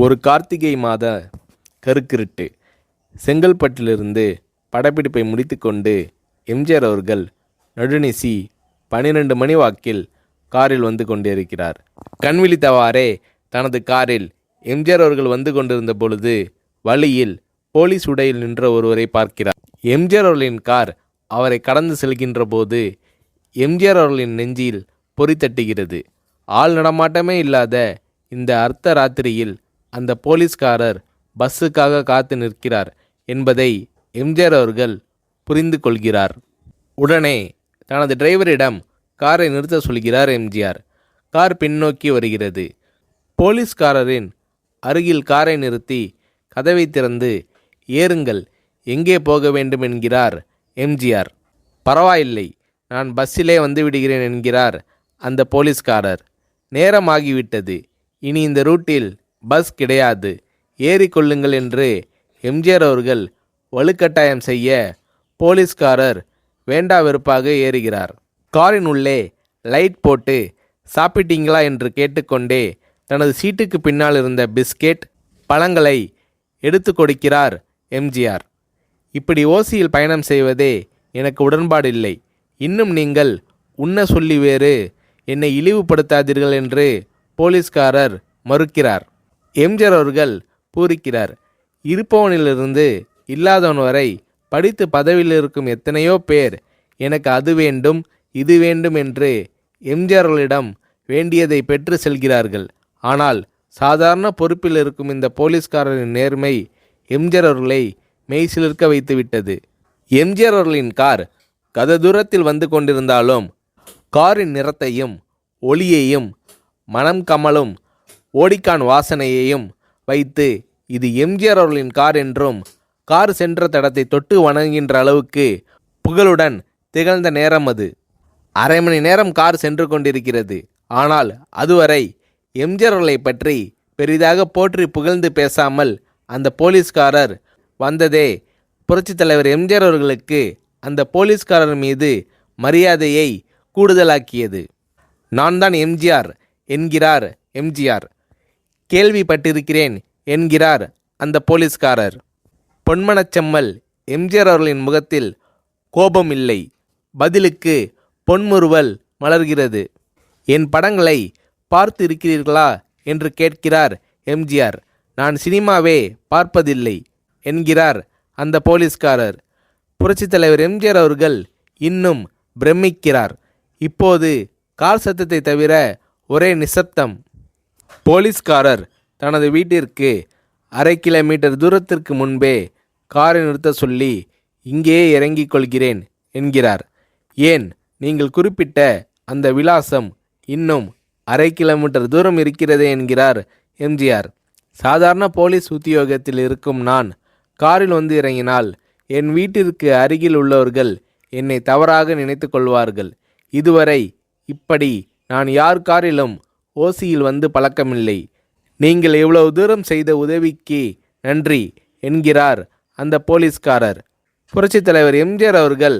ஒரு கார்த்திகை மாத கருக்கிருட்டு. செங்கல்பட்டிலிருந்து படப்பிடிப்பை முடித்துக்கொண்டு எம்ஜிஆர் அவர்கள் நடுநிசி 12 மணி வாக்கில் காரில் வந்து கொண்டிருக்கிறார். கண் விழித்தவாறே தனது காரில் எம்ஜிஆர் அவர்கள் வந்து கொண்டிருந்த பொழுது வழியில் போலீஸ் உடையில் நின்ற ஒருவரை பார்க்கிறார். எம்ஜிஆர் அவர்களின் கார் அவரை கடந்து செல்கின்ற போது எம்ஜிஆர் அவர்களின் நெஞ்சில் பொறி தட்டுகிறது. ஆள் நடமாட்டமே இல்லாத இந்த அர்த்த ராத்திரியில் அந்த போலீஸ்காரர் பஸ்ஸுக்காக காத்து நிற்கிறார் என்பதை எம்ஜிஆர் அவர்கள் புரிந்து கொள்கிறார். உடனே தனது டிரைவரிடம் காரை நிறுத்த சொல்கிறார் எம்ஜிஆர். கார் பின்னோக்கி வருகிறது. போலீஸ்காரரின் அருகில் காரை நிறுத்தி கதவை திறந்து ஏறுங்கள், எங்கே போக வேண்டும் என்கிறார் எம்ஜிஆர். பரவாயில்லை, நான் பஸ்ஸிலே வந்து விடுகிறேன் என்கிறார் அந்த போலீஸ்காரர். நேரமாகிவிட்டது, இனி இந்த ரூட்டில் பஸ் கிடையாது, ஏறிக்கொள்ளுங்கள் என்று எம்ஜிஆர் அவர்கள் வலுக்கட்டாயம் செய்ய போலீஸ்காரர் வேண்டா வெறுப்பாக ஏறுகிறார். காரின் உள்ளே லைட் போட்டு சாப்பிட்டீங்களா என்று கேட்டுக்கொண்டே தனது சீட்டுக்கு பின்னால் இருந்த பிஸ்கெட் பழங்களை எடுத்து கொடுக்கிறார் எம்ஜிஆர். இப்படி ஓசியில் பயணம் செய்வதே எனக்கு உடன்பாடில்லை. இன்னும் நீங்கள் உண்ண சொல்லி வேறு என்னை இழிவுபடுத்தாதீர்கள் என்று போலீஸ்காரர் மறுக்கிறார். எம்ஜிஆர் அவர்கள் பூரிக்கிறார். இருப்பவனிலிருந்து இல்லாதவன் வரை படித்து பதவியில் இருக்கும் எத்தனையோ பேர் எனக்கு அது வேண்டும் இது வேண்டும் என்று எம்ஜிஆர் அவர்களிடம் வேண்டியதை பெற்று செல்கிறார்கள். ஆனால் சாதாரண பொறுப்பில் இருக்கும் இந்த போலீஸ்காரரின் நேர்மை எம்ஜிஆர் அவர்களை மெய்சிலிர்க்க வைத்துவிட்டது. எம்ஜிஆர் அவர்களின் கார் கத தூரத்தில் வந்து கொண்டிருந்தாலும் காரின் நிறத்தையும் ஒளியையும் மனம் கமலும் ஓடிக்கான் வாசனையையும் வைத்து இது எம்ஜிஆர் அவர்களின் கார் என்றும் கார் சென்ற தடத்தை தொட்டு வணங்குகின்ற அளவுக்கு புகழுடன் திகழ்ந்த நேரம் அது. அரை மணி நேரம் கார் சென்று கொண்டிருக்கிறது. ஆனால் அதுவரை எம்ஜிஆர் அவர்களை பற்றி பெரிதாக போற்றி புகழ்ந்து பேசாமல் அந்த போலீஸ்காரர் வந்ததே புரட்சித் தலைவர் எம்ஜிஆர் அவர்களுக்கு அந்த போலீஸ்காரர் மீது மரியாதையை கூடுதலாக்கியது. நான் தான் எம்ஜிஆர் என்கிறார் எம்ஜிஆர். கேள்விப்பட்டிருக்கிறேன் என்கிறார் அந்த போலீஸ்காரர். பொன்மனச்செம்மல் எம்ஜிஆர் அவர்களின் முகத்தில் கோபம் இல்லை, பதிலுக்கு பொன்முறுவல் மலர்கிறது. என் படங்களை பார்த்து இருக்கிறீர்களா என்று கேட்கிறார் எம்ஜிஆர். நான் சினிமாவே பார்ப்பதில்லை என்கிறார் அந்த போலீஸ்காரர். புரட்சித் தலைவர் எம்ஜிஆர் அவர்கள் இன்னும் பிரமிக்கிறார். இப்போது கார் சத்தத்தை தவிர ஒரே நிசப்தம். போலீஸ்காரர் தனது வீட்டிற்கு 1/2 கிலோமீட்டர் தூரத்திற்கு முன்பே காரை நிறுத்த சொல்லி இங்கேயே இறங்கிக் கொள்கிறேன் என்கிறார். ஏன், நீங்கள் குறிப்பிட்ட அந்த விலாசம் இன்னும் 1/2 கிலோமீட்டர் தூரம் இருக்கிறதே என்கிறார் எம்ஜிஆர். சாதாரண போலீஸ் உத்தியோகத்தில் இருக்கும் நான் காரில் வந்து இறங்கினால் என் வீட்டிற்கு அருகில் உள்ளவர்கள் என்னை தவறாக நினைத்து கொள்வார்கள். இதுவரை இப்படி நான் யார் காரிலும் ஓசியில் வந்து பழக்கமில்லை. நீங்கள் இவ்வளவு தூரம் செய்த உதவிக்கு நன்றி என்கிறார் அந்த போலீஸ்காரர். புரட்சித் தலைவர் எம்ஜிஆர் அவர்கள்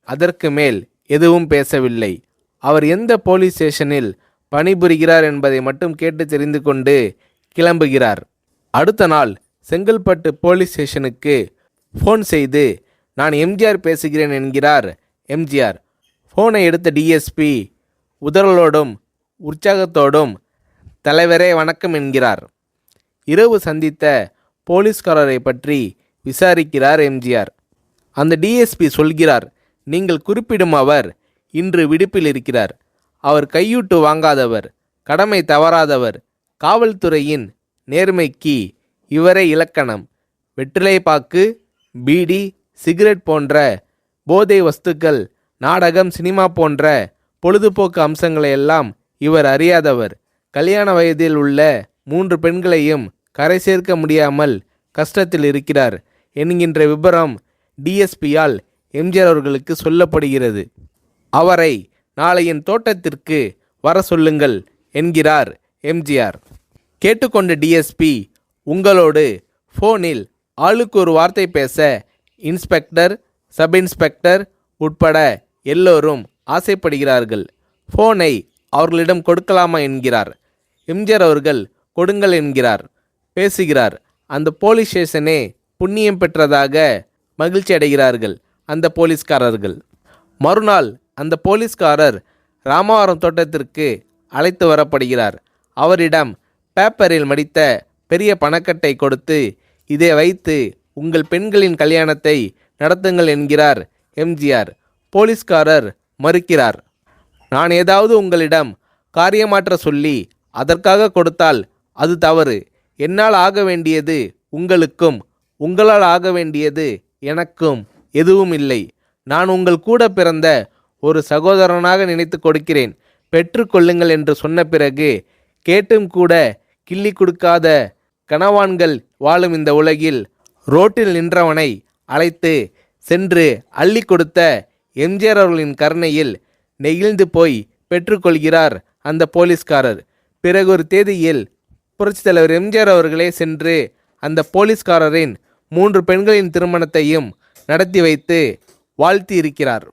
அதற்கு மேல் எதுவும் பேசவில்லை. அவர் எந்த போலீஸ் ஸ்டேஷனில் பணிபுரிகிறார் என்பதை மட்டும் கேட்டு தெரிந்து கொண்டு கிளம்புகிறார். அடுத்த நாள் செங்கல்பட்டு போலீஸ் ஸ்டேஷனுக்கு ஃபோன் செய்து நான் எம்ஜிஆர் பேசுகிறேன் என்கிறார் எம்ஜிஆர். ஃபோனை எடுத்த டிஎஸ்பி உதறலோடும் உற்சாகத்தோடும் தலைவரே வணக்கம் என்கிறார். இரவு சந்தித்த போலீஸ்காரரை பற்றி விசாரிக்கிறார் எம்ஜிஆர். அந்த டிஎஸ்பி சொல்கிறார், நீங்கள் குறிப்பிடும் அவர் இன்று விடுப்பில் இருக்கிறார். அவர் கையூட்டு வாங்காதவர், கடமை தவறாதவர், காவல்துறையின் நேர்மைக்கு இவரே இலக்கணம். வெற்றிலை பாக்கு, பீடி, சிகரெட் போன்ற போதை வஸ்துக்கள், நாடகம், சினிமா போன்ற பொழுதுபோக்கு அம்சங்களையெல்லாம் இவர் அறியாதவர். கல்யாண வயதில் உள்ள 3 பெண்களையும் கரை சேர்க்க முடியாமல் கஷ்டத்தில் இருக்கிறார் என்கின்ற விபரம் டிஎஸ்பியால் எம்ஜிஆர் அவர்களுக்கு சொல்லப்படுகிறது. அவரை நாளை என் தோட்டத்திற்கு வர சொல்லுங்கள் என்கிறார் எம்ஜிஆர். கேட்டுக்கொண்ட டிஎஸ்பி உங்களோடு ஃபோனில் ஆளுக்கு ஒரு வார்த்தை பேச இன்ஸ்பெக்டர், சப் இன்ஸ்பெக்டர் உட்பட எல்லோரும் ஆசைப்படுகிறார்கள். ஃபோனை அவர்களிடம் கொடுக்கலாமா என்கிறார். எம்ஜிஆர் அவர்கள் கொடுங்கள் என்கிறார். பேசுகிறார். அந்த போலீஸ் ஸ்டேஷனே புண்ணியம் பெற்றதாக மகிழ்ச்சி அடைகிறார்கள் அந்த போலீஸ்காரர்கள். மறுநாள் அந்த போலீஸ்காரர் ராமவரம் தோட்டத்திற்கு அழைத்து வரப்படுகிறார். அவரிடம் பேப்பரில் மடித்த பெரிய பணக்கட்டை கொடுத்து, இதை வைத்து உங்கள் பெண்களின் கல்யாணத்தை நடத்துங்கள் என்கிறார் எம்ஜிஆர். போலீஸ்காரர் மறுக்கிறார். நான் ஏதாவது உங்களிடம் காரியமாற்ற சொல்லி அதற்காக கொடுத்தால் அது தவறு. என்னால் ஆக வேண்டியது உங்களுக்கும், உங்களால் ஆக வேண்டியது எனக்கும் எதுவும் இல்லை. நான் உங்கள் கூட பிறந்த ஒரு சகோதரனாக நினைத்து கொடுக்கிறேன், பெற்றுக்கொள்ளுங்கள் என்று சொன்ன பிறகு கேட்டும் கூட கிள்ளி கொடுக்காத கனவான்கள் வாழும் இந்த உலகில் ரோட்டில் நின்றவனை அழைத்து சென்று அள்ளி கொடுத்த எம்ஜிஆர் அவர்களின் கருணையில் நெகிழ்ந்து போய் பெற்றுக்கொள்கிறார் அந்த போலீஸ்காரர். பிறகு ஒரு தேதியில் புரட்சித் தலைவர் எம்ஜிஆர் அவர்களே சென்று அந்த போலீஸ்காரரின் 3 பெண்களின் திருமணத்தையும் நடத்தி வைத்து வாழ்த்தி இருக்கிறார்.